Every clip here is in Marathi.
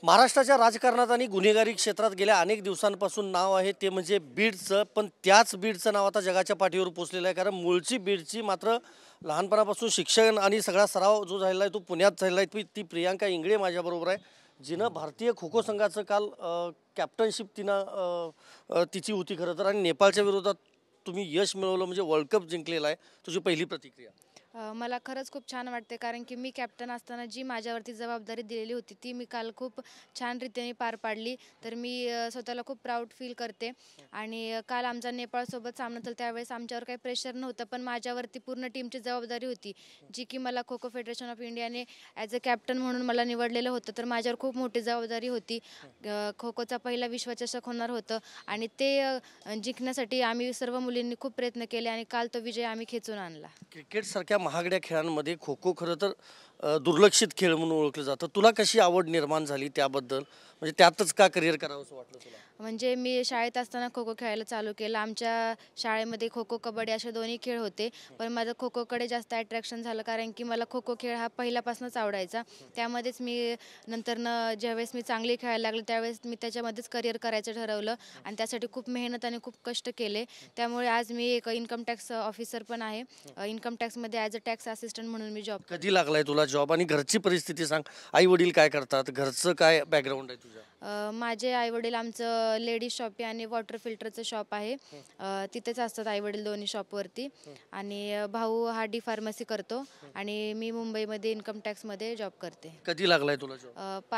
महाराष्ट्राच्या राजकारणात आणि गुन्हेगारी क्षेत्रात गेल्या अनेक दिवसांपासून नाव आहे ते म्हणजे बीडचं. पण त्याच बीडचं नाव आता जगाच्या पाठीवर पोचलेलं आहे, कारण मूळची बीडची मात्र लहानपणापासून शिक्षण आणि सगळा सराव जो झालेला आहे तो पुण्यात झालेला आहे. ती प्रियांका इंगळे माझ्याबरोबर आहे, जिनं भारतीय खो खो संघाचं काल कॅप्टनशिप तिची होती खरं तर, आणि नेपाळच्या विरोधात तुम्ही यश मिळवलं म्हणजे वर्ल्ड कप जिंकलेला आहे. तुझी पहिली प्रतिक्रिया? मला खरंच खूप छान वाटते, कारण की मी कॅप्टन असताना जी माझ्यावरती जबाबदारी दिलेली होती ती मी काल खूप छान रीतीने पार पाडली. तर मी स्वतःला खूप प्राऊड फील करते. आणि काल आमचा नेपाळसोबत सामना झाला त्यावेळेस आमच्यावर काही प्रेशर नव्हतं, पण माझ्यावरती पूर्ण टीमची जबाबदारी होती, जी की मला खो खो फेडरेशन ऑफ इंडियाने ॲज अ कॅप्टन म्हणून मला निवडलेलं होतं. तर माझ्यावर खूप मोठी जबाबदारी होती. खो खोचा पहिला विश्वचषक होणार होतं आणि ते जिंकण्यासाठी आम्ही सर्व मुलींनी खूप प्रयत्न केले आणि काल तो विजय आम्ही खेचून आणला. क्रिकेटसारख्या महागड्या खेळांमध्ये खो खो खरं तर दुर्लक्षित खेळ म्हणून ओळखलं जातं. तुला कशी आवड निर्माण झाली त्याबद्दल, म्हणजे त्यातच का करिअर करावं असं वाटलं तुला? म्हणजे मी शाळेत असताना खो खो खेळायला चालू केलं. आमच्या शाळेमध्ये खो खो कबड्डी असे दोन्ही खेळ होते, पण माझं खो खोकडे जास्त अट्रॅक्शन झालं, कारण की मला खो खो खेळ हा पहिल्यापासूनच आवडायचा. त्यामध्येच मी नंतरनं ज्यावेळेस मी चांगली खेळायला लागले त्यावेळेस मी त्याच्यामध्येच करिअर करायचं ठरवलं आणि त्यासाठी खूप मेहनत आणि खूप कष्ट केले. त्यामुळे आज मी एक इन्कम टॅक्स ऑफिसर पण आहे. इन्कम टॅक्समध्ये ॲज अ टॅक्स असिस्टंट म्हणून मी जॉब. कधी लागलाय तुला जॉब, आणि घरची परिस्थिती सांग? आई वडील काय करतात, घरचं काय बॅकग्राऊंड आहे तुझ्या? माझे आईवडील आमचं लेडीज शॉप आहे आणि वॉटर फिल्टरचं शॉप आहे. तिथेच असतात आईवडील दोन्ही शॉपवरती. आणि भाऊ हा डी फार्मसी करतो आणि मी मुंबईमध्ये इन्कम टॅक्समध्ये जॉब करते. कधी लागलाय तुला जॉब?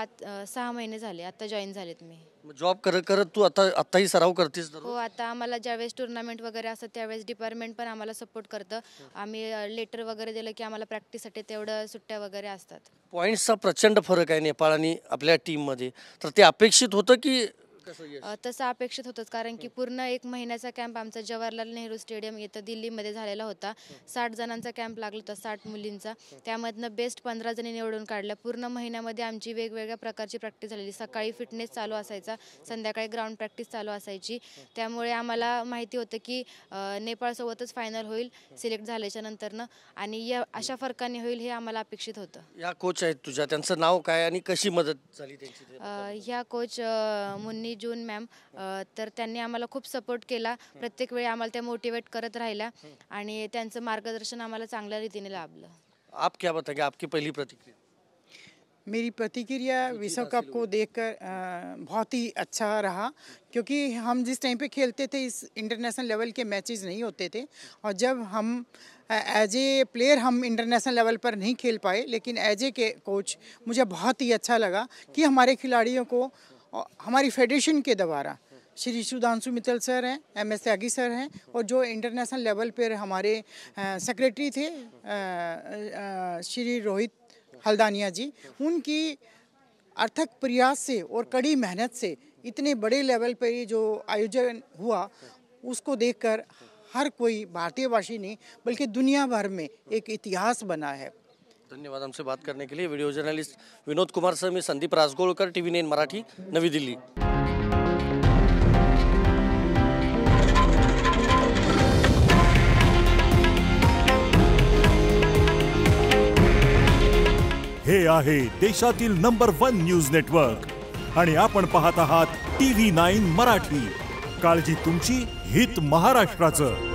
6 महिने झाले, आता जॉईन झालेत मी. जॉब करत करत तू आताही सराव करतेस? हो, आता आम्हाला ज्यावेळेस टुर्नामेंट वगैरे असतात त्यावेळेस डिपार्टमेंट पण आम्हाला सपोर्ट करतं. आम्ही लेटर वगैरे दिलं की आम्हाला प्रॅक्टिससाठी तेवढं सुट्ट्या वगैरे असतात. पॉईंट्सचा प्रचंड फरक आहे नेपाळ आणि आपल्या टीममध्ये, तर ते अपेक्षित होतं की कसं यश? तसं अपेक्षित होतंच, कारण की पूर्ण 1 महिन्याचा कॅम्प आमचा जवाहरलाल नेहरू स्टेडियम इथं दिल्लीमध्ये झालेला होता. 60 जणांचा कॅम्प लागला होता, 60 मुलींचा. त्यामधनं बेस्ट 15 जणी निवडून काढल्या. पूर्ण महिन्यामध्ये आमची वेगवेगळ्या प्रकारची प्रॅक्टिस झालेली. सकाळी फिटनेस चालू असायचा, संध्याकाळी ग्राउंड प्रॅक्टिस चालू असायची. त्यामुळे आम्हाला माहिती होतं की नेपाळसोबतच फायनल होईल सिलेक्ट झाल्याच्या नंतरनं, आणि या अशा फरकाने होईल हे आम्हाला अपेक्षित होतं. या कोच आहेत तुझ्या, त्यांचं नाव काय आणि कशी मदत झाली त्यांची? ह्या कोच मुन्नी जून मॅम. तर त्यांनी आम्हाला खूप सपोर्ट केला. प्रत्येक वेळी आम्हाला त्या मोटिवेट करत राहिल्या आणि त्यांचं मार्गदर्शन आम्हाला चांगल्या रीतीने लाभलं. आप क्या बताएंगे, आपकी पहली प्रतिक्रिया? मेरी प्रतिक्रिया विश्व कप को देखकर बहुत ही अच्छा रहा, क्योंकि हम जिस टाइम पे खेलते थे इस इंटरनेशनल लेवल के मैचेस नहीं होते थे, और जब हम एज ए प्लेयर हम इंटरनेशनल लेवल पर नहीं खेल पाए, लेकिन एज ए कोच मुझे बहुत ही अच्छा लगा कि हमारे खिलाड़ियों को हमारी फेडरेशन के द्वारा श्री सुधांशु मित्तल सर हैं, MS त्यागी सर हैं, और जो इंटरनेशनल लेवल पर हमारे सेक्रेटरी थे श्री रोहित हल्दानिया जी, उनकी अथक प्रयास से और कड़ी मेहनत से इतने बड़े लेवल पर ये जो आयोजन हुआ उसको देखकर हर कोई भारतीयवासी नहीं बल्कि दुनिया भर में एक इतिहास बना है. धन्यवाद हमसे बात करने के लिए. Video journalist Vinod Kumar sir, मी संदीप राजगोळकर, TV9 मराठी, नवी दिल्ली. हे आहे देशातील नंबर 1 न्यूज नेटवर्क आणि आपण पाहत आहात TV9 मराठी. काळजी तुमची, हित महाराष्ट्राचं.